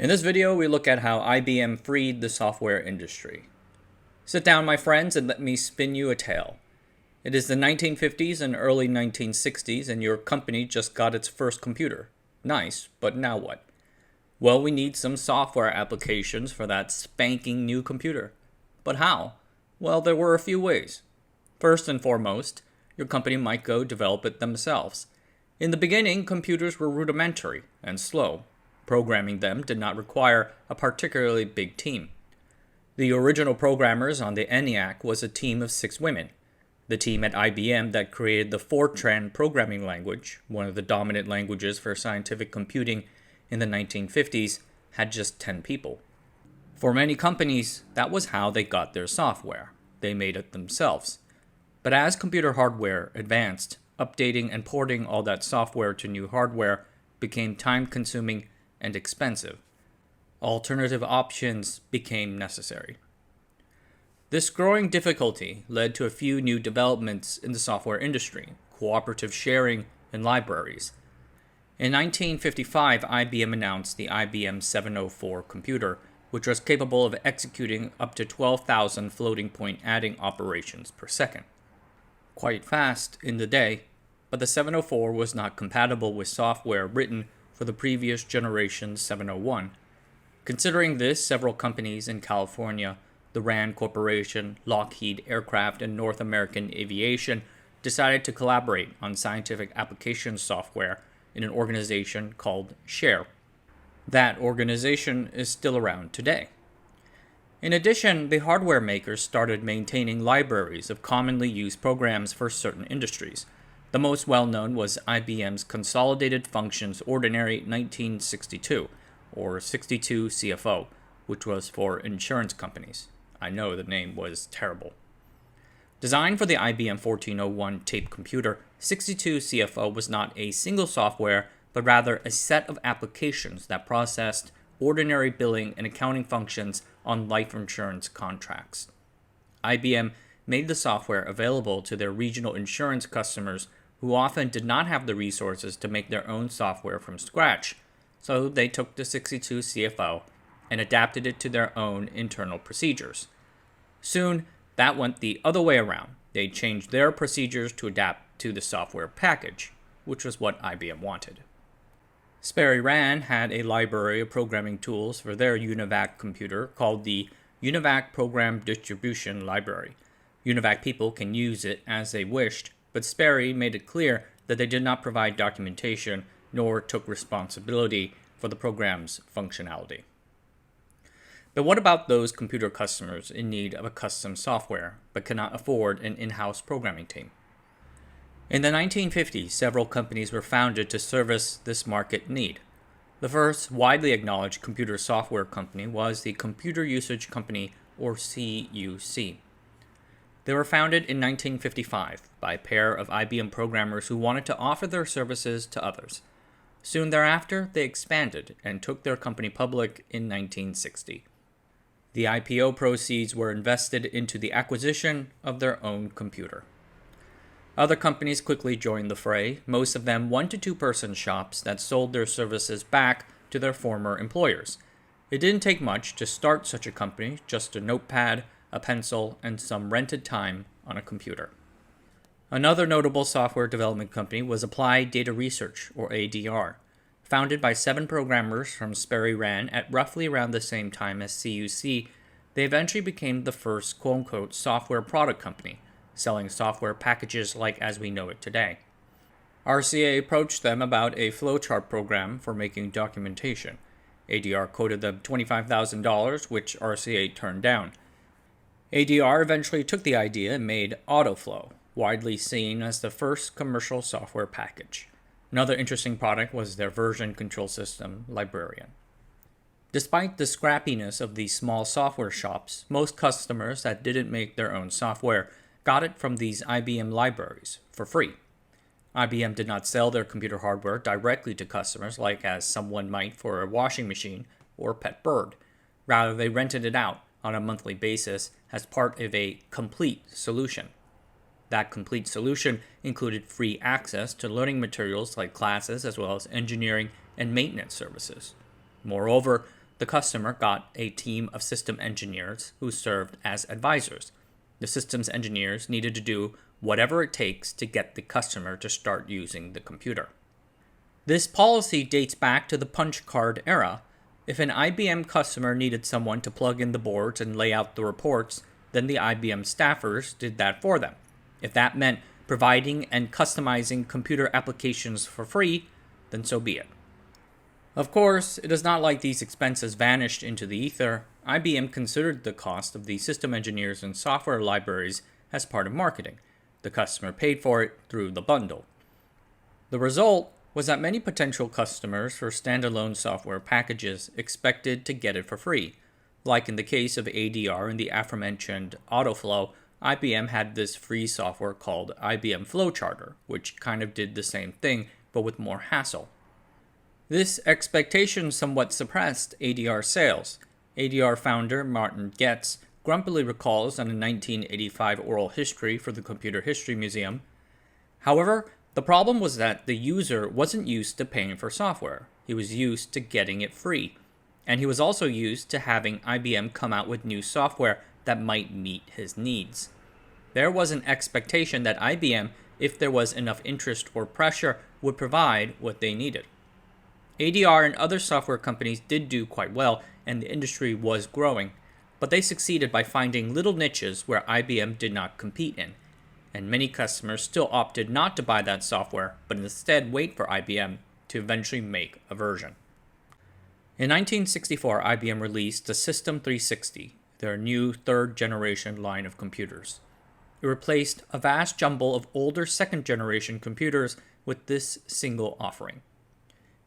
In this video, we look at how IBM freed the software industry. Sit down, my friends, and let me spin you a tale. It is the 1950s and early 1960s, and your company just got its first computer. Nice, but now what? Well, we need some software applications for that spanking new computer. But how? Well, there were a few ways. First and foremost, your company might go develop it themselves. In the beginning, computers were rudimentary and slow. Programming them did not require a particularly big team. The original programmers on the ENIAC was a team of 6 women. The team at IBM that created the Fortran programming language, one of the dominant languages for scientific computing in the 1950s, had just 10 people. For many companies, that was how they got their software. They made it themselves. But as computer hardware advanced, updating and porting all that software to new hardware became time-consuming and expensive. Alternative options became necessary. This growing difficulty led to a few new developments in the software industry, cooperative sharing, and libraries. In 1955, IBM announced the IBM 704 computer, which was capable of executing up to 12,000 floating-point adding operations per second. Quite fast in the day, but the 704 was not compatible with software written for the previous generation 701. Considering this, several companies in California, the RAND Corporation, Lockheed Aircraft, and North American Aviation, decided to collaborate on scientific application software in an organization called SHARE. That organization is still around today. In addition, the hardware makers started maintaining libraries of commonly used programs for certain industries. The most well-known was IBM's Consolidated Functions Ordinary 1962, or 62 CFO, which was for insurance companies. I know the name was terrible. Designed for the IBM 1401 tape computer, 62 CFO was not a single software, but rather a set of applications that processed ordinary billing and accounting functions on life insurance contracts. IBM made the software available to their regional insurance customers who often did not have the resources to make their own software from scratch, so they took the 62 CFO and adapted it to their own internal procedures. Soon, that went the other way around. They changed their procedures to adapt to the software package, which was what IBM wanted. Sperry Rand had a library of programming tools for their UNIVAC computer called the UNIVAC Program Distribution Library. UNIVAC people can use it as they wished, but Sperry made it clear that they did not provide documentation nor took responsibility for the program's functionality. But what about those computer customers in need of a custom software but cannot afford an in-house programming team? In the 1950s, several companies were founded to service this market need. The first widely acknowledged computer software company was the Computer Usage Company, or CUC. They were founded in 1955 by a pair of IBM programmers who wanted to offer their services to others. Soon thereafter, they expanded and took their company public in 1960. The IPO proceeds were invested into the acquisition of their own computer. Other companies quickly joined the fray, most of them 1 to 2 person shops that sold their services back to their former employers. It didn't take much to start such a company, just a notepad, a pencil, and some rented time on a computer. Another notable software development company was Applied Data Research, or ADR. Founded by 7 programmers from Sperry Rand at roughly around the same time as CUC, they eventually became the first quote-unquote software product company, selling software packages like as we know it today. RCA approached them about a flowchart program for making documentation. ADR quoted them $25,000, which RCA turned down. ADR eventually took the idea and made AutoFlow, widely seen as the first commercial software package. Another interesting product was their version control system, Librarian. Despite the scrappiness of these small software shops, most customers that didn't make their own software got it from these IBM libraries for free. IBM did not sell their computer hardware directly to customers like as someone might for a washing machine or pet bird. Rather, they rented it out on a monthly basis as part of a complete solution. That complete solution included free access to learning materials like classes as well as engineering and maintenance services. Moreover, the customer got a team of system engineers who served as advisors. The systems engineers needed to do whatever it takes to get the customer to start using the computer. This policy dates back to the punch card era. If an IBM customer needed someone to plug in the boards and lay out the reports, then the IBM staffers did that for them. If that meant providing and customizing computer applications for free, then so be it. Of course, it is not like these expenses vanished into the ether. IBM considered the cost of the system engineers and software libraries as part of marketing. The customer paid for it through the bundle. The result was that many potential customers for standalone software packages expected to get it for free. Like in the case of ADR and the aforementioned AutoFlow, IBM had this free software called IBM Flowcharter, which kind of did the same thing, but with more hassle. This expectation somewhat suppressed ADR sales. ADR founder Martin Goetz grumpily recalls in a 1985 oral history for the Computer History Museum. However, the problem was that the user wasn't used to paying for software. He was used to getting it free. And he was also used to having IBM come out with new software that might meet his needs. There was an expectation that IBM, if there was enough interest or pressure, would provide what they needed. ADR and other software companies did do quite well, and the industry was growing, but they succeeded by finding little niches where IBM did not compete in. And many customers still opted not to buy that software, but instead wait for IBM to eventually make a version. In 1964, IBM released the System 360, their new third-generation line of computers. It replaced a vast jumble of older second-generation computers with this single offering.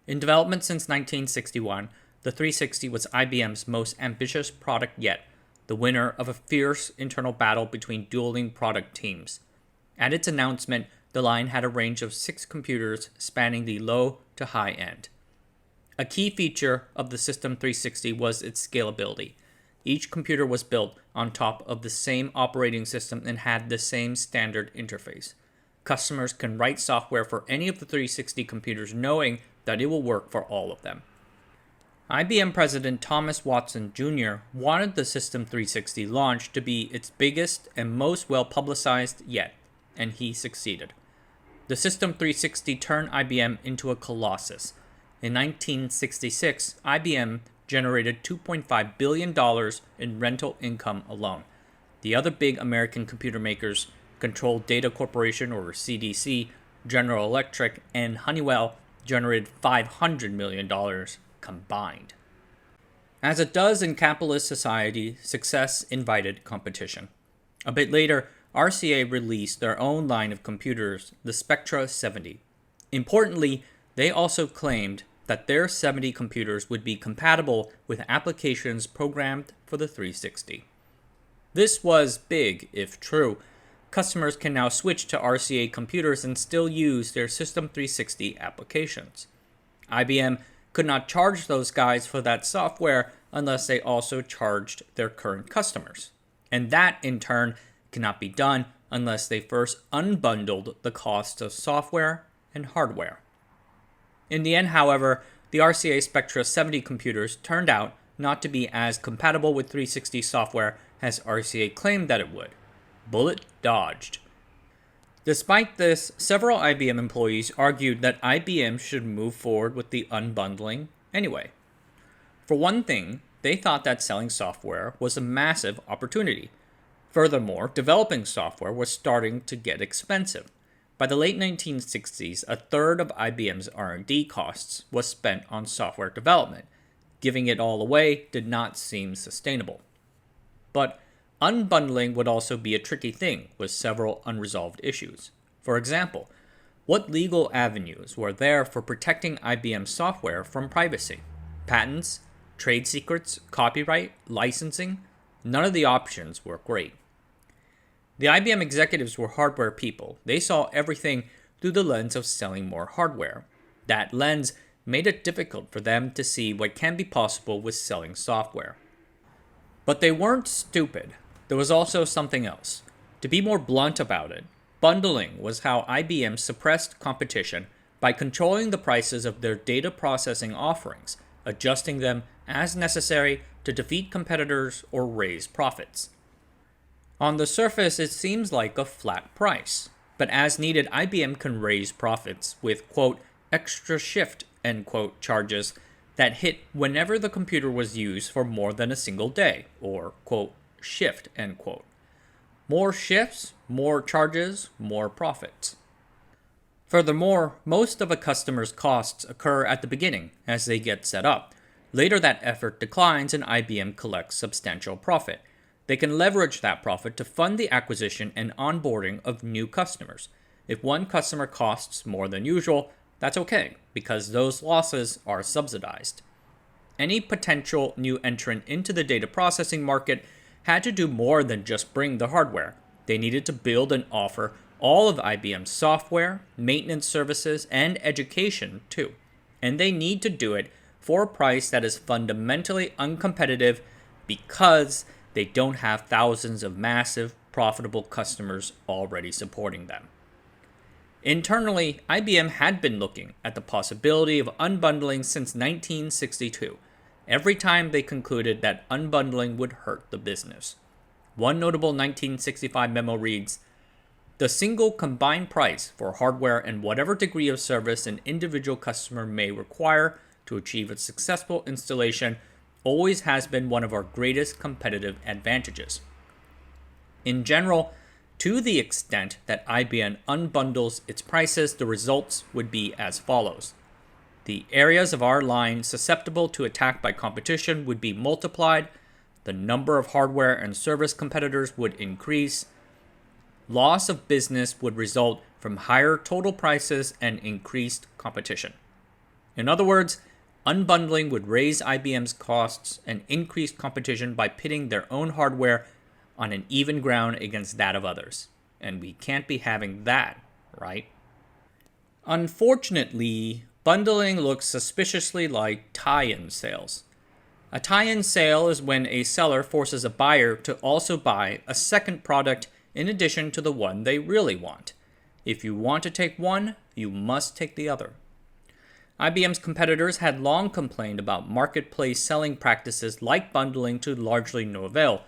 In development since 1961, the 360 was IBM's most ambitious product yet, the winner of a fierce internal battle between dueling product teams. At its announcement, the line had a range of 6 computers spanning the low to high end. A key feature of the System 360 was its scalability. Each computer was built on top of the same operating system and had the same standard interface. Customers can write software for any of the 360 computers knowing that it will work for all of them. IBM President Thomas Watson Jr. wanted the System 360 launch to be its biggest and most well-publicized yet, and he succeeded. The System 360 turned IBM into a colossus. In 1966, IBM generated $2.5 billion in rental income alone. The other big American computer makers, Control Data Corporation or CDC, General Electric, and Honeywell, generated $500 million combined. As it does in capitalist society, success invited competition. A bit later, RCA released their own line of computers, the Spectra 70. Importantly, they also claimed that their 70 computers would be compatible with applications programmed for the 360. This was big, if true. Customers can now switch to RCA computers and still use their System 360 applications. IBM could not charge those guys for that software unless they also charged their current customers. And that, in turn, cannot be done unless they first unbundled the cost of software and hardware. In the end, however, the RCA Spectra 70 computers turned out not to be as compatible with 360 software as RCA claimed that it would. Bullet dodged. Despite this, several IBM employees argued that IBM should move forward with the unbundling anyway. For one thing, they thought that selling software was a massive opportunity. Furthermore, developing software was starting to get expensive. By the late 1960s, a third of IBM's R&D costs was spent on software development. Giving it all away did not seem sustainable. But unbundling would also be a tricky thing with several unresolved issues. For example, what legal avenues were there for protecting IBM software from privacy? Patents, trade secrets, copyright, licensing? None of the options were great. The IBM executives were hardware people. They saw everything through the lens of selling more hardware. That lens made it difficult for them to see what can be possible with selling software. But they weren't stupid. There was also something else. To be more blunt about it, bundling was how IBM suppressed competition by controlling the prices of their data processing offerings, adjusting them as necessary to defeat competitors or raise profits. On the surface, it seems like a flat price, but as needed, IBM can raise profits with, quote, extra shift, end quote, charges that hit whenever the computer was used for more than a single day, or, quote, shift, end quote. More shifts, more charges, more profits. Furthermore, most of a customer's costs occur at the beginning as they get set up. Later, that effort declines and IBM collects substantial profit. They can leverage that profit to fund the acquisition and onboarding of new customers. If one customer costs more than usual, that's okay, because those losses are subsidized. Any potential new entrant into the data processing market had to do more than just bring the hardware. They needed to build and offer all of IBM's software, maintenance services, and education too. And they need to do it for a price that is fundamentally uncompetitive because they don't have thousands of massive, profitable customers already supporting them. Internally, IBM had been looking at the possibility of unbundling since 1962, every time they concluded that unbundling would hurt the business. One notable 1965 memo reads, "The single combined price for hardware and whatever degree of service an individual customer may require to achieve a successful installation always has been one of our greatest competitive advantages." In general, to the extent that IBM unbundles its prices, the results would be as follows. The areas of our line susceptible to attack by competition would be multiplied, the number of hardware and service competitors would increase, loss of business would result from higher total prices and increased competition. In other words, unbundling would raise IBM's costs and increase competition by pitting their own hardware on an even ground against that of others. And we can't be having that, right? Unfortunately, bundling looks suspiciously like tie-in sales. A tie-in sale is when a seller forces a buyer to also buy a second product in addition to the one they really want. If you want to take one, you must take the other. IBM's competitors had long complained about marketplace selling practices like bundling to largely no avail,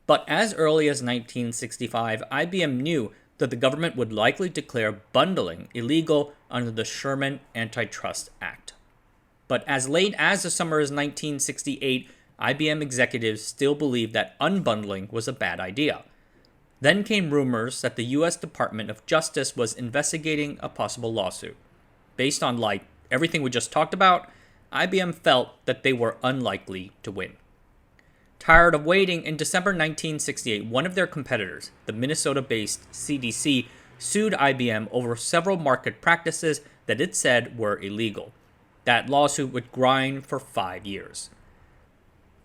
but as early as 1965, IBM knew that the government would likely declare bundling illegal under the Sherman Antitrust Act. But as late as the summer of 1968, IBM executives still believed that unbundling was a bad idea. Then came rumors that the U.S. Department of Justice was investigating a possible lawsuit. Based on everything we just talked about, IBM felt that they were unlikely to win. Tired of waiting, in December 1968, one of their competitors, the Minnesota-based CDC, sued IBM over several market practices that it said were illegal. That lawsuit would grind for 5 years.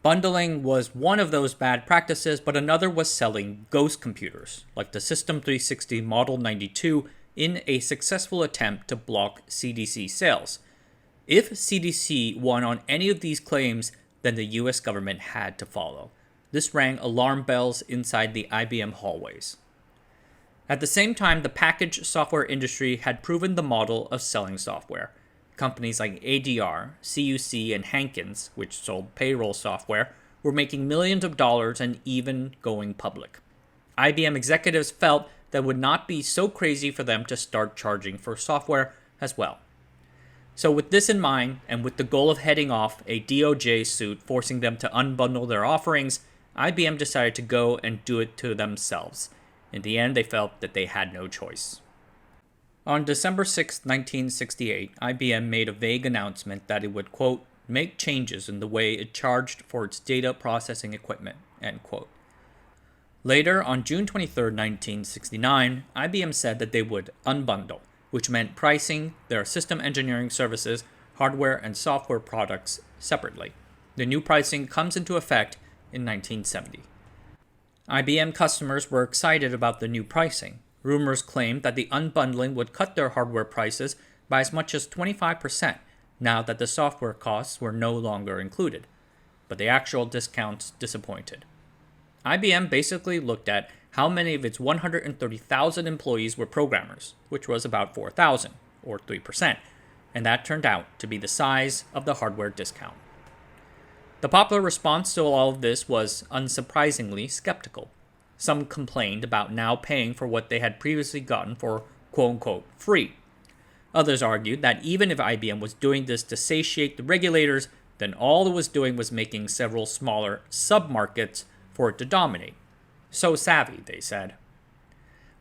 Bundling was one of those bad practices, but another was selling ghost computers, like the System 360 Model 92, in a successful attempt to block CDC sales. If CDC won on any of these claims, then the US government had to follow. This rang alarm bells inside the IBM hallways. At the same time, the packaged software industry had proven the model of selling software. Companies like ADR, CUC, and Hankins, which sold payroll software, were making millions of dollars and even going public. IBM executives felt that it would not be so crazy for them to start charging for software as well. So with this in mind, and with the goal of heading off a DOJ suit forcing them to unbundle their offerings, IBM decided to go and do it to themselves. In the end, they felt that they had no choice. On December 6, 1968, IBM made a vague announcement that it would, quote, make changes in the way it charged for its data processing equipment, end quote. Later, on June 23, 1969, IBM said that they would unbundle, which meant pricing their system engineering services, hardware, and software products separately. The new pricing comes into effect in 1970. IBM customers were excited about the new pricing. Rumors claimed that the unbundling would cut their hardware prices by as much as 25% now that the software costs were no longer included. But the actual discounts disappointed. IBM basically looked at how many of its 130,000 employees were programmers, which was about 4,000, or 3%, and that turned out to be the size of the hardware discount. The popular response to all of this was, unsurprisingly, skeptical. Some complained about now paying for what they had previously gotten for quote-unquote free. Others argued that even if IBM was doing this to satiate the regulators, then all it was doing was making several smaller sub-markets for it to dominate. So savvy, they said.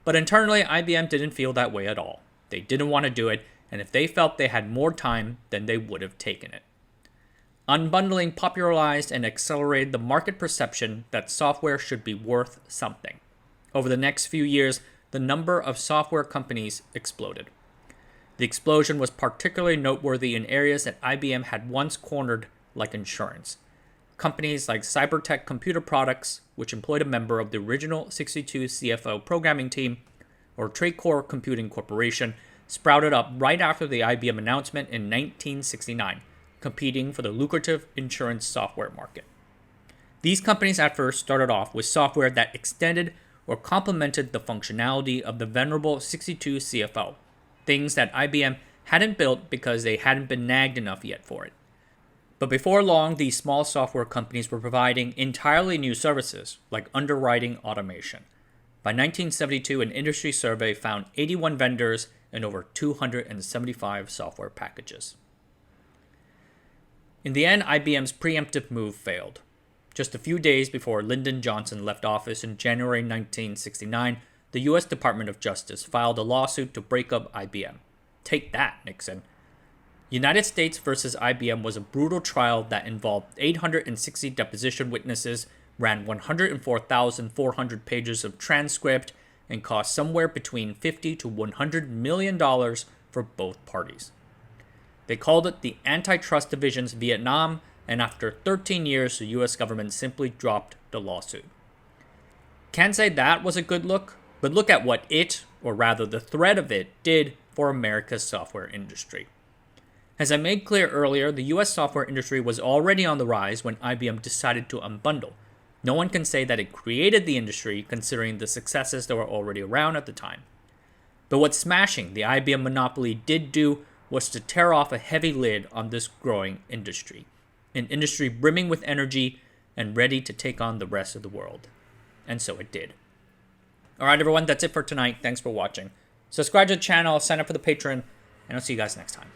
But internally, IBM didn't feel that way at all. They didn't want to do it, and if they felt they had more time, then they would have taken it. Unbundling popularized and accelerated the market perception that software should be worth something. Over the next few years, the number of software companies exploded. The explosion was particularly noteworthy in areas that IBM had once cornered, like insurance. Companies like Cybertech Computer Products, which employed a member of the original 62 CFO programming team, or Tracore Computing Corporation, sprouted up right after the IBM announcement in 1969, competing for the lucrative insurance software market. These companies at first started off with software that extended or complemented the functionality of the venerable 62 CFO, things that IBM hadn't built because they hadn't been nagged enough yet for it. But before long, these small software companies were providing entirely new services, like underwriting automation. By 1972, an industry survey found 81 vendors and over 275 software packages. In the end, IBM's preemptive move failed. Just a few days before Lyndon Johnson left office in January 1969, the U.S. Department of Justice filed a lawsuit to break up IBM. Take that, Nixon. United States versus IBM was a brutal trial that involved 860 deposition witnesses, ran 104,400 pages of transcript, and cost somewhere between $50 to $100 million for both parties. They called it the Antitrust Division's Vietnam, and after 13 years, the U.S. government simply dropped the lawsuit. Can't say that was a good look, but look at what it, or rather the threat of it, did for America's software industry. As I made clear earlier, the U.S. software industry was already on the rise when IBM decided to unbundle. No one can say that it created the industry, considering the successes that were already around at the time. But what smashing the IBM monopoly did do was to tear off a heavy lid on this growing industry, an industry brimming with energy and ready to take on the rest of the world. And so it did. Alright everyone, that's it for tonight. Thanks for watching. Subscribe to the channel, sign up for the Patreon, and I'll see you guys next time.